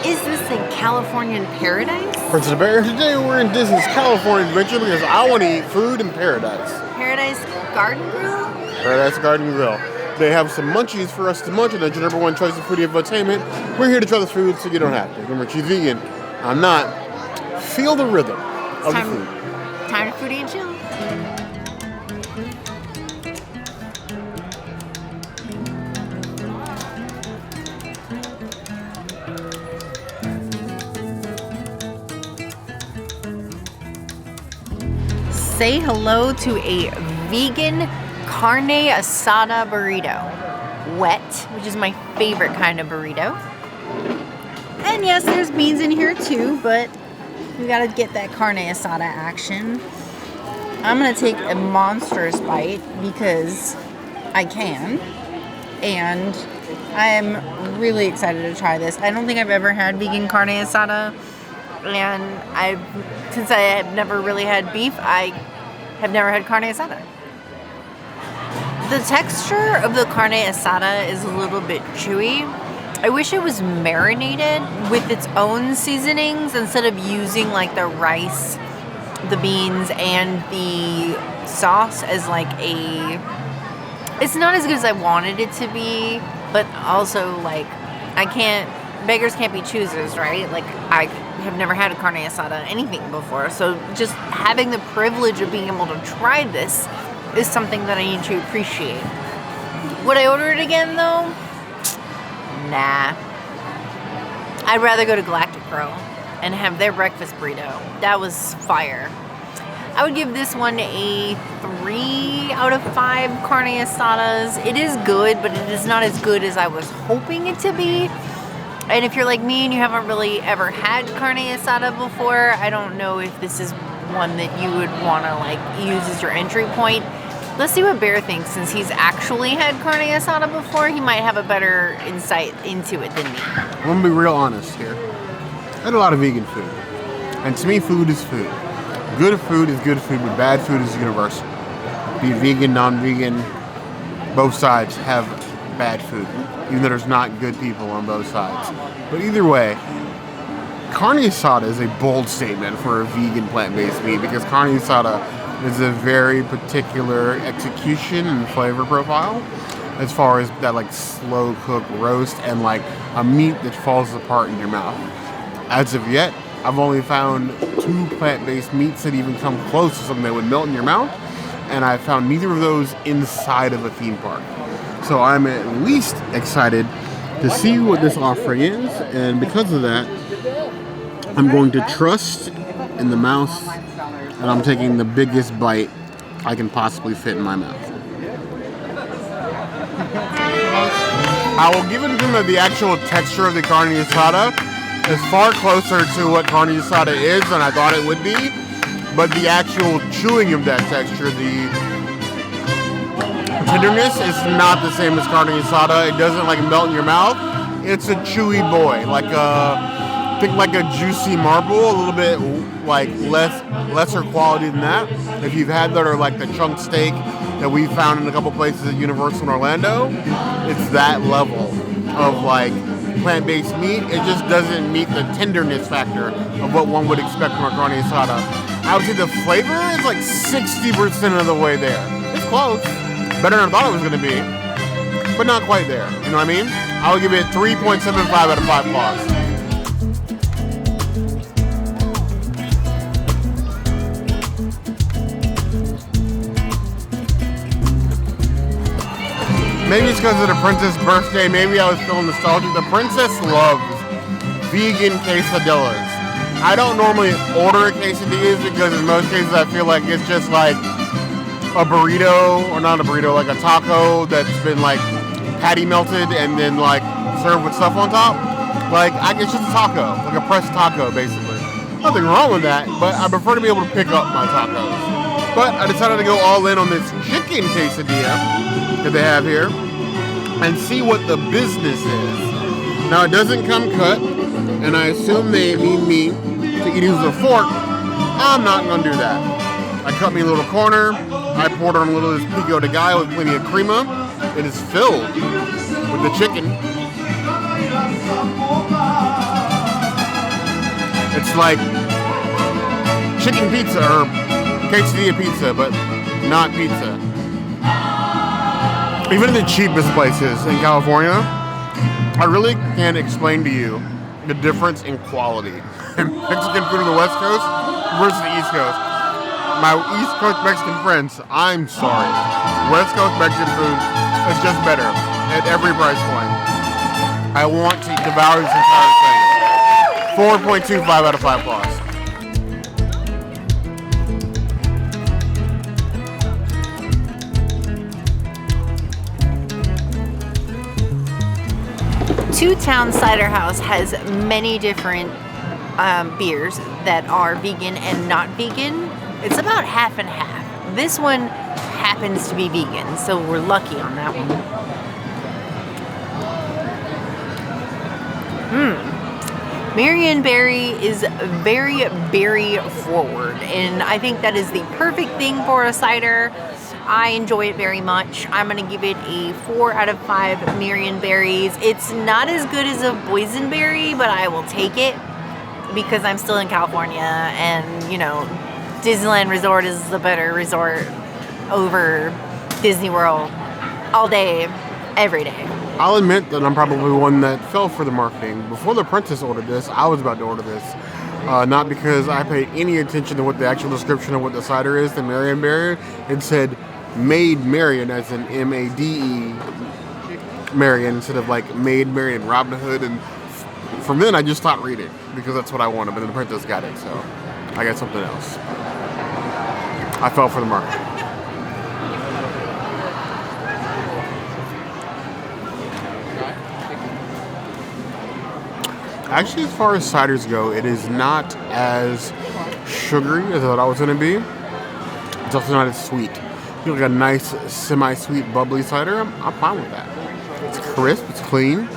Is this a Californian paradise? Prince of the Bear, today we're in Disney's California Adventure because I want to eat food in paradise. Paradise Garden Grill? Paradise Garden Grill. They have some munchies for us to munch, and that's your number one choice of foodie entertainment. We're here to try the food so you don't have to. Remember, she's vegan. I'm not. Feel the rhythm of the food. Time to foodie and chill. Say hello to a vegan carne asada burrito. Wet, which is my favorite kind of burrito. And yes, there's beans in here too, but we gotta get that carne asada action. I'm gonna take a monstrous bite because I can. And I am really excited to try this. I don't think I've ever had vegan carne asada. And since I have never really had beef, I have never had carne asada. The texture of the carne asada is a little bit chewy. I wish it was marinated with its own seasonings instead of using like the rice, the beans, and the sauce as like it's not as good as I wanted it to be, but also like beggars can't be choosers, right? Like I have never had a carne asada anything before, so just having the privilege of being able to try this is something that I need to appreciate. Would I order it again though? Nah. I'd rather go to Galactic Grill and have their breakfast burrito. That was fire. I would give this one a 3 out of 5 carne asadas. It is good, but it is not as good as I was hoping it to be. And if you're like me and you haven't really ever had carne asada before, I don't know if this is one that you would want to like use as your entry point. Let's see what Bear thinks. Since he's actually had carne asada before, he might have a better insight into it than me. I'm gonna be real honest here. I had a lot of vegan food, and to me, food is food. Good food is good food, but bad food is universal. Be it vegan, non-vegan, both sides have bad food, even though there's not good people on both sides. But either way, carne asada is a bold statement for a vegan plant-based meat because carne asada is a very particular execution and flavor profile as far as that like slow cook roast and like a meat that falls apart in your mouth. As of yet, I've only found 2 plant-based meats that even come close to something that would melt in your mouth, and I found neither of those inside of a theme park. So I'm at least excited to see what this offering is, and because of that, I'm going to trust in the mouth, and I'm taking the biggest bite I can possibly fit in my mouth. I will give it the actual texture of the carne asada is far closer to what carne asada is than I thought it would be, but the actual chewing of that texture, the tenderness is not the same as carne asada. It doesn't like melt in your mouth. It's a chewy boy, think like a juicy marble, a little bit like lesser quality than that. If you've had that, or like the chunk steak that we found in a couple places at Universal in Orlando, it's that level of like plant-based meat. It just doesn't meet the tenderness factor of what one would expect from a carne asada. I would say the flavor is like 60% of the way there. It's close. Better than I thought it was going to be, but not quite there. You know what I mean? I would give it 3.75 out of 5 claws. Maybe it's because of the princess' birthday. Maybe I was feeling nostalgic. The princess loves vegan quesadillas. I don't normally order quesadillas because in most cases I feel like it's just like a burrito, or not a burrito, like a taco that's been like patty melted and then like served with stuff on top. Like it's just a taco, like a pressed taco basically. Nothing wrong with that, but I prefer to be able to pick up my tacos. But I decided to go all in on this chicken quesadilla that they have here and see what the business is. Now it doesn't come cut, and I assume they need me to eat it with a fork. I'm not gonna do that. I cut me a little corner. I poured on a little of this Pico de Gallo with plenty of crema. It is filled with the chicken. It's like chicken pizza or quesadilla pizza, but not pizza. Even the cheapest places in California, I really can't explain to you the difference in quality in Mexican food on the West Coast versus the East Coast. My East Coast Mexican friends, I'm sorry. West Coast Mexican food is just better at every price point. I want to devour this entire thing. 4.25 out of 5 plus. Two Town Ciderhouse has many different beers that are vegan and not vegan. It's about half and half. This one happens to be vegan, so we're lucky on that one. Marion berry is very berry forward, and I think that is the perfect thing for a cider. I enjoy it very much. I'm gonna give it a 4 out of 5 Marion berries. It's not as good as a boysenberry, but I will take it because I'm still in California, and you know, Disneyland Resort is the better resort over Disney World all day, every day. I'll admit that I'm probably one that fell for the marketing. Before the apprentice ordered this, I was about to order this. Not because I paid any attention to what the actual description of what the cider is, the Marion berry. It said Made Marion, as in M-A-D-E Marion, instead of like Made Marion Robin Hood. And from then I just stopped reading because that's what I wanted, but the apprentice got it, so I got something else. I fell for the marketing. Actually, as far as ciders go, it is not as sugary as I thought it was going to be. It's also not as sweet. You feel like a nice, semi-sweet, bubbly cider. I'm fine with that. It's crisp, it's clean,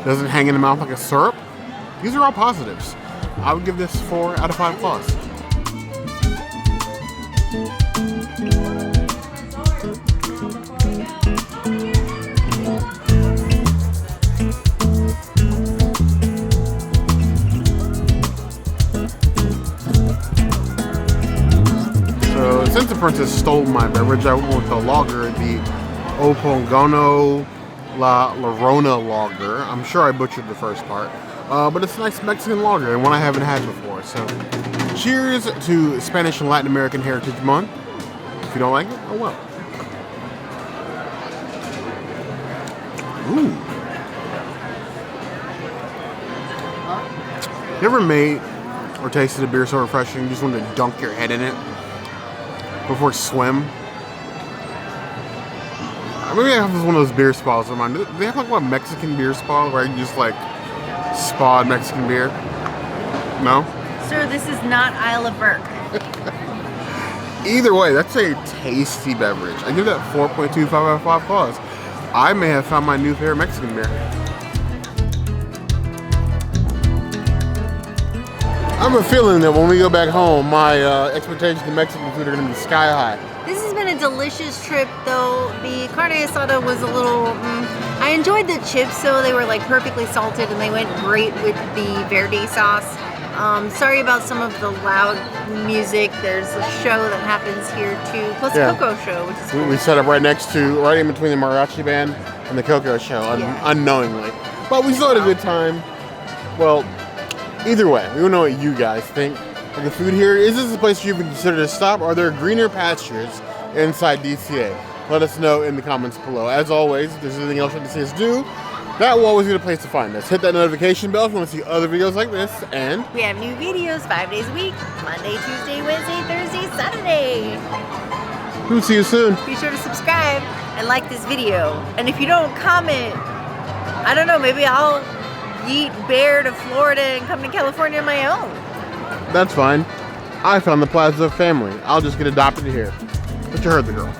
doesn't hang in the mouth like a syrup. These are all positives. I would give this 4 out of 5 plus. Since the princess stole my beverage, I went with the lager, the Ogopogo La Llorona lager. I'm sure I butchered the first part, but it's a nice Mexican lager and one I haven't had before. So, cheers to Spanish and Latin American Heritage Month. If you don't like it, oh well. Ooh. You ever made or tasted a beer so refreshing you just wanted to dunk your head in it before swim? Maybe I have one of those beer spas of mine. Do they have like a Mexican beer spa where you just like spa Mexican beer? No? Sir, this is not Isle of Burke. Either way, that's a tasty beverage. I give that 4.25 out of 5 plus. I may have found my new favorite Mexican beer. I have a feeling that when we go back home, my expectations of Mexican food are going to be sky high. This has been a delicious trip, though. The carne asada was a little... I enjoyed the chips, so they were like perfectly salted, and they went great with the Verde sauce. Sorry about some of the loud music. There's a show that happens here too, plus a Coco show, which is cool. We set up right in between the mariachi band and the Coco show, unknowingly. But we still had a good time. Well, either way, we don't know what you guys think of the food here. Is this a place you even consider to stop? Are there greener pastures inside DCA? Let us know in the comments below. As always, if there's anything else you'd like to see us do, that will always be the place to find us. Hit that notification bell if you want to see other videos like this, and we have new videos 5 days a week: Monday, Tuesday, Wednesday, Thursday, Saturday. We'll see you soon. Be sure to subscribe and like this video. And if you don't comment, I don't know, maybe I'll yeet bear to Florida and come to California on my own. That's fine. I found the Plaza family. I'll just get adopted here. But you heard the girl.